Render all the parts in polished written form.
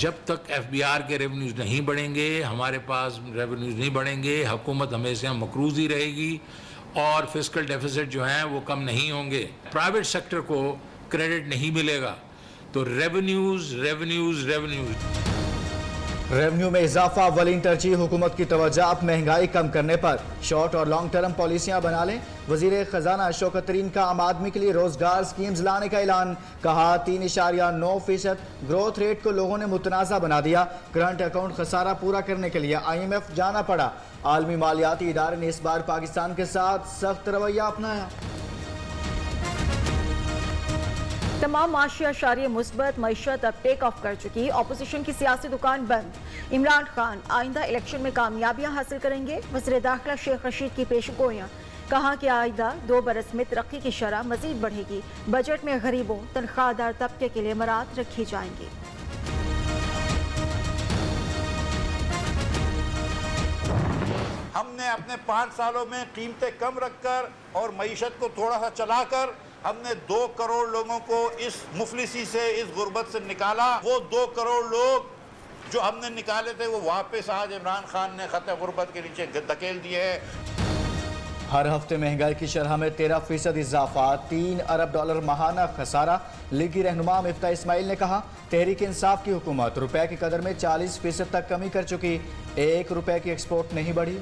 جب تک F B are کے ریونیوز نہیں بڑھیں گے، ہمارے پاس ریونیوز نہیں بڑھیں گے، حکومت ہمیشہ مقروض ہی رہے گی اور فسکل ڈیفیسٹ جو ہیں وہ کم نہیں ہوں گے، پرائیویٹ سیکٹر کو کریڈٹ نہیں ملے گا، تو ریونیوز ریونیوز ریونیوز ریونیو میں اضافہ اولین ترجیح حکومت کی توجہ مہنگائی کم کرنے پر، شارٹ اور لانگ ٹرم پالیسیاں بنا لیں۔ وزیر خزانہ شوکت ترین کا عام آدمی کے لیے روزگار سکیمز لانے کا اعلان، کہا 3.9% گروتھ ریٹ کو لوگوں نے متنازع بنا دیا، کرنٹ اکاؤنٹ خسارہ پورا کرنے کے لیے IMF جانا پڑا، عالمی مالیاتی ادارے نے اس بار پاکستان کے ساتھ سخت رویہ اپنایا۔ تمام معاشی اشاریہ مثبت، معیشت اب ٹیک آف کر چکی، اپوزیشن کی سیاسی دکان بند، عمران خان آئندہ الیکشن میں کامیابیاں حاصل کریں گے، وزیر داخلہ شیخ رشید کی پیش گوئیاں، کہا کہ آئندہ 2 برس میں ترقی کی شرح مزید بڑھے گی، بجٹ میں غریبوں، تنخواہ دار طبقے کے لیے مراعات رکھی جائیں گی۔ ہم نے اپنے 5 سالوں میں قیمتیں کم رکھ کر اور معیشت کو تھوڑا سا چلا کر ہم نے 2 کروڑ لوگوں کو اس مفلسی سے، اس غربت سے نکالا۔ وہ 2 کروڑ لوگ جو ہم نے نکالے تھے وہ واپس آج عمران خان نے خط غربت کے نیچے دھکیل دیے ہیں۔ ہر ہفتے مہنگائی کی شرح میں 13% اضافہ، $3 ارب ماہانہ خسارہ، لیگی رہنما مفتاح اسماعیل نے کہا تحریک انصاف کی حکومت روپے کی قدر میں 40% تک کمی کر چکی، $1 کی ایکسپورٹ نہیں بڑھی۔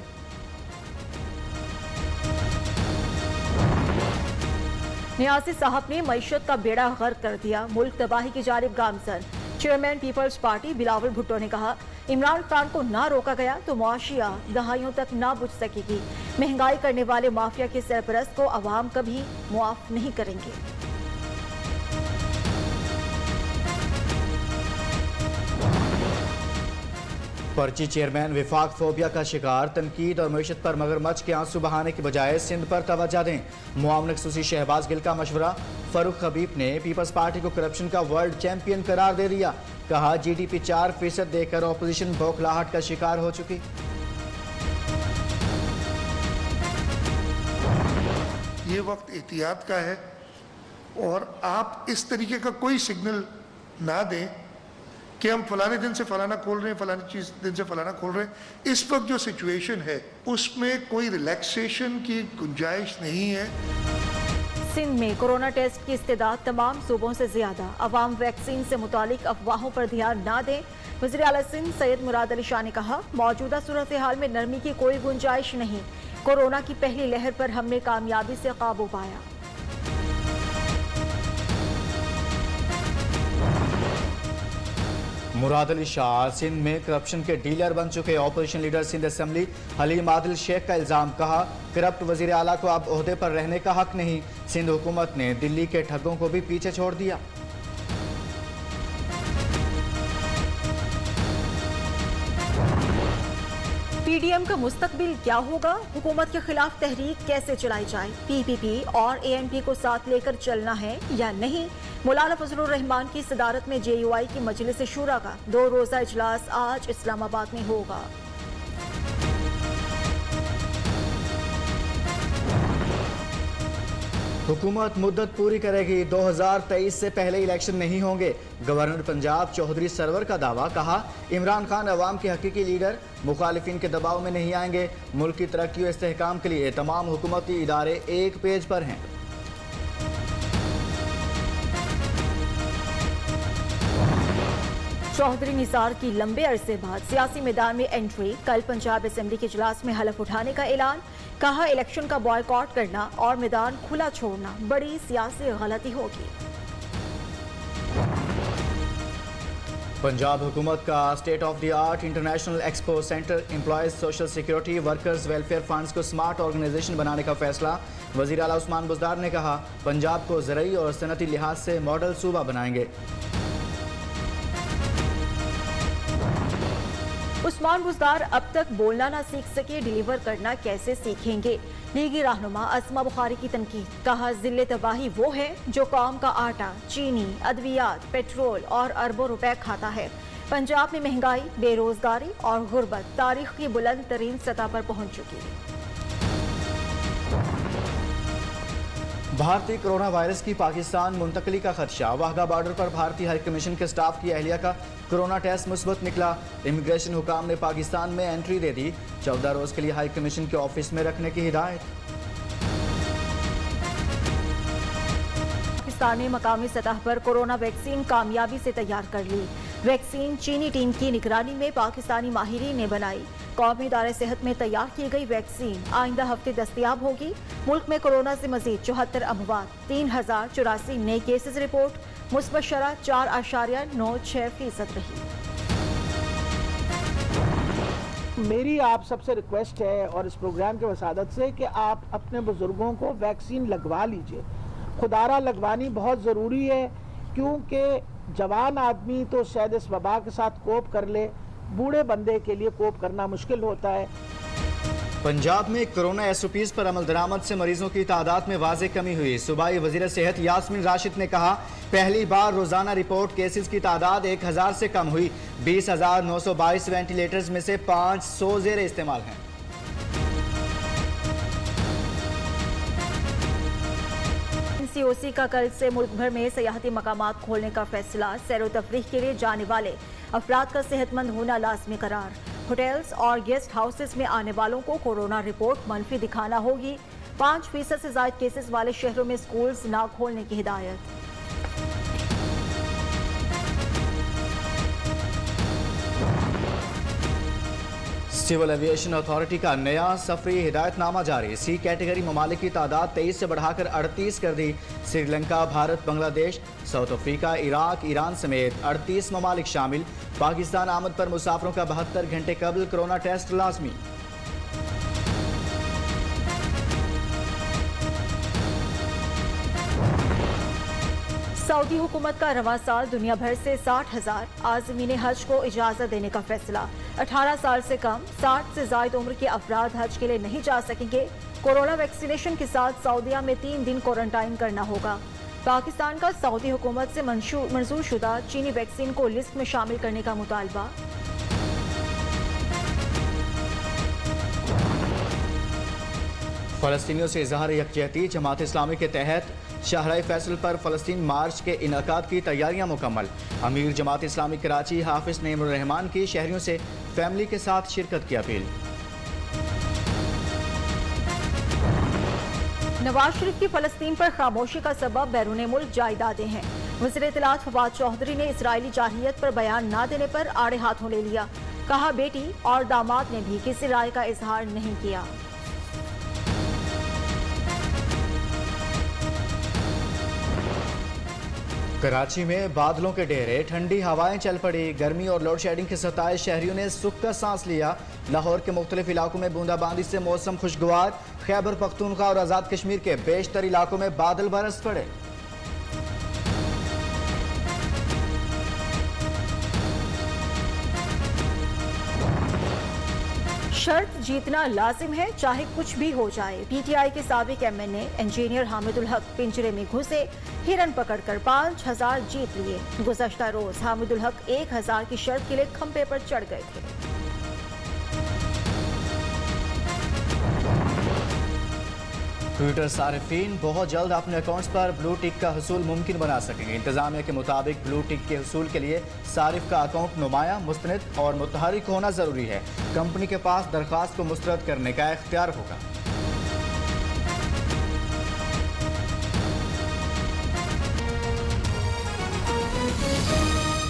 نیازی صاحب نے معیشت کا بیڑا غرق کر دیا، ملک تباہی کی جانب گامزن، چیئرمین پیپلز پارٹی بلاول بھٹو نے کہا عمران خان کو نہ روکا گیا تو معاشی آگ دہائیوں تک نہ بجھ سکے گی، مہنگائی کرنے والے مافیا کے سرپرست کو عوام کبھی معاف نہیں کریں گے۔ پرچی چیئرمین وفاق فوبیا کا شکار، تنقید اور معیشت پر مگرمچھ کے آنسو بہانے کی بجائے سندھ پر توجہ دیں، معاون خصوصی شہباز گل کا مشورہ، فاروق حبیب نے پیپلز پارٹی کو کرپشن کا ورلڈ چیمپئن قرار دے دیا، کہا GDP 4% دے کر اپوزیشن بوکھلاہٹ کا شکار ہو چکی۔ یہ وقت احتیاط کا ہے اور آپ اس طریقے کا کوئی سگنل نہ دیں کہ ہم فلانے دن سے فلانا کھول رہے ہیں، فلانے دن سے فلانا کھول رہے ہیں۔ اس وقت جو سچویشن ہے اس میں کوئی ریلیکسیشن کی گنجائش نہیں ہے۔ سندھ میں کورونا ٹیسٹ کی استعداد تمام صوبوں سے زیادہ، عوام ویکسین سے متعلق افواہوں پر دھیان نہ دیں، وزیر اعلیٰ سندھ سید مراد علی شاہ نے کہا موجودہ صورتحال میں نرمی کی کوئی گنجائش نہیں، کورونا کی پہلی لہر پر ہم نے کامیابی سے قابو پایا۔ مراد علی شاہ سندھ میں کرپشن کے ڈیلر بن چکے، opposition leader Sindh assembly Haleem Adil Sheikh کا الزام، کہا کرپٹ وزیر اعلیٰ کو اب عہدے پر رہنے کا حق نہیں، سندھ حکومت نے دلی کے ٹھگوں کو بھی پیچھے چھوڑ دیا۔ PDM کا مستقبل کیا ہوگا، حکومت کے خلاف تحریک کیسے چلائی جائے، PPP اور ANP کو ساتھ لے کر چلنا ہے یا نہیں، مولانا فضل الرحمان کی صدارت میں JUI کی مجلس شورا کا 2 روزہ اجلاس آج اسلام آباد میں ہوگا۔ حکومت مدت پوری کرے گی، 2023 سے پہلے الیکشن نہیں ہوں گے، گورنر پنجاب چودھری سرور کا دعویٰ، کہا عمران خان عوام کے حقیقی لیڈر، مخالفین کے دباؤ میں نہیں آئیں گے، ملک کی ترقی و استحکام کے لیے تمام حکومتی ادارے ایک پیج پر ہیں۔ چودھری نثار کی لمبے عرصے بعد سیاسی میدان میں انٹری، کل پنجاب اسمبلی کے اجلاس میں حلف اٹھانے کا اعلان، کہا الیکشن کا بائیکاٹ کرنا اور میدان کھلا چھوڑنا بڑی سیاسی غلطی ہوگی۔ پنجاب حکومت کا state of the art international expo centre, employees social security workers welfare funds کو سمارٹ آرگنائزیشن بنانے کا فیصلہ، وزیر اعلیٰ عثمان بزدار نے کہا پنجاب کو زرعی اور صنعتی لحاظ سے ماڈل صوبہ بنائیں گے۔ عثمان بزدار اب تک بولنا نہ سیکھ سکے، ڈیلیور کرنا کیسے سیکھیں گے، لیگی رہنما اسما بخاری کی تنقید، کہا ذل تباہی وہ ہے جو قوم کا آٹا، چینی، ادویات، پیٹرول اور اربوں روپے کھاتا ہے۔ پنجاب میں مہنگائی، بے روزگاری اور غربت تاریخ کی بلند ترین سطح پر پہنچ چکی ہے۔ بھارتی کورونا وائرس کی پاکستان منتقلی کا خدشہ، واہگہ بارڈر پر بھارتی ہائی کمیشن کے سٹاف کی اہلیہ کا کورونا ٹیسٹ مثبت نکلا۔ امیگریشن حکام نے پاکستان میں انٹری دے دی، 14 روز کے لیے ہائی کمیشن کے آفس میں رکھنے کی ہدایت۔ پاکستان نے مقامی سطح پر کورونا ویکسین کامیابی سے تیار کر لی۔ ویکسین چینی ٹیم کی نگرانی میں پاکستانی ماہرین نے بنائی۔ قومی ادارے صحت میں تیار کی گئی ویکسین آئندہ ہفتے دستیاب ہوگی۔ ملک میں کورونا سے مزید 74 اموات، 3084 نئے کیسز رپورٹ، مثبت شرح 4.96% رہی۔ میری آپ سب سے ریکویسٹ ہے اور اس پروگرام کے وسادت سے کہ آپ اپنے بزرگوں کو ویکسین لگوا لیجئے۔ خدارہ لگوانی بہت ضروری ہے، کیونکہ جوان آدمی تو شاید اس وبا کے ساتھ کوپ کر لے، بوڑھے بندے کے لیے کوپ کرنا مشکل ہوتا ہے۔ پنجاب میں کورونا ایس او پیز پر عمل درآمد سے مریضوں کی تعداد میں واضح کمی ہوئی۔ صوبائی وزیر صحت یاسمین راشد نے کہا، پہلی بار روزانہ رپورٹ کیسز کی تعداد 1000 سے کم ہوئی۔ 20,922 وینٹیلیٹرز میں سے 500 زیر استعمال ہیں۔ سی او سی کا کل سے ملک بھر میں سیاحتی مقامات کھولنے کا فیصلہ، سیر و تفریح کے لیے جانے والے افراد کا صحت مند ہونا لازمی قرار۔ ہوٹلز اور گیسٹ ہاؤسز میں آنے والوں کو کورونا رپورٹ منفی دکھانا ہوگی۔ 5% سے زائد کیسز والے شہروں میں سکولز نہ کھولنے کی ہدایت۔ سول ایویشن اتھارٹی کا نیا سفری ہدایت نامہ جاری، سی کیٹیگری ممالک کی تعداد 23 سے بڑھا کر 38 کر دی۔ سری لنکا، بھارت، بنگلہ دیش، ساؤتھ افریقہ، عراق، ایران سمیت 38 ممالک شامل۔ پاکستان آمد پر مسافروں کا 72 گھنٹے قبل کورونا ٹیسٹ لازمی۔ سعودی حکومت کا رواں سال دنیا بھر سے 60,000 عازمین حج کو اجازت دینے کا فیصلہ۔ 18 سال سے کم، 60 سے زائد عمر کے افراد حج کے لیے نہیں جا سکیں گے۔ کورونا ویکسینیشن کے ساتھ سعودیہ میں 3 دن کوارنٹائن کرنا ہوگا۔ پاکستان کا سعودی حکومت سے منظور شدہ چینی ویکسین کو لسٹ میں شامل کرنے کا مطالبہ۔ فلسطینیوں سے اظہار یکجہتی، جماعت اسلامی کے تحت شاہراہ فیصل پر فلسطین مارچ کے انعقاد کی تیاریاں مکمل۔ امیر جماعت اسلامی کراچی حافظ نعیم الرحمان کی شہریوں سے فیملی کے ساتھ شرکت کی اپیل۔ نواز شریف کی فلسطین پر خاموشی کا سبب بیرون ملک جائیدادیں ہیں۔ وزیر اطلاعات فواد چوہدری نے اسرائیلی جارحیت پر بیان نہ دینے پر آڑے ہاتھوں لے لیا۔ کہا، بیٹی اور داماد نے بھی کسی رائے کا اظہار نہیں کیا۔ کراچی میں بادلوں کے ڈیرے، ٹھنڈی ہوائیں چل پڑی، گرمی اور لوڈ شیڈنگ کے ستائے شہریوں نے سکھ کا سانس لیا۔ لاہور کے مختلف علاقوں میں بوندا باندی سے موسم خوشگوار، خیبر پختونخوا اور آزاد کشمیر کے بیشتر علاقوں میں بادل برس پڑے۔ شرط جیتنا لازم ہے، چاہے کچھ بھی ہو جائے۔ پی ٹی آئی کے سابق ایم این اے انجینئر حامد الحق پنجرے میں گھسے، ہرن پکڑ کر 5000 جیت لیے۔ گزشتہ روز حامد الحق 1000 کی شرط کے لیے کھمبے پر چڑھ گئے تھے۔ ٹویٹر صارفین بہت جلد اپنے اکاؤنٹس پر بلو ٹک کا حصول ممکن بنا سکیں گے۔ انتظامیہ کے مطابق بلو ٹک کے حصول کے لیے صارف کا اکاؤنٹ نمایاں، مستند اور متحرک ہونا ضروری ہے۔ کمپنی کے پاس درخواست کو مسترد کرنے کا اختیار ہوگا۔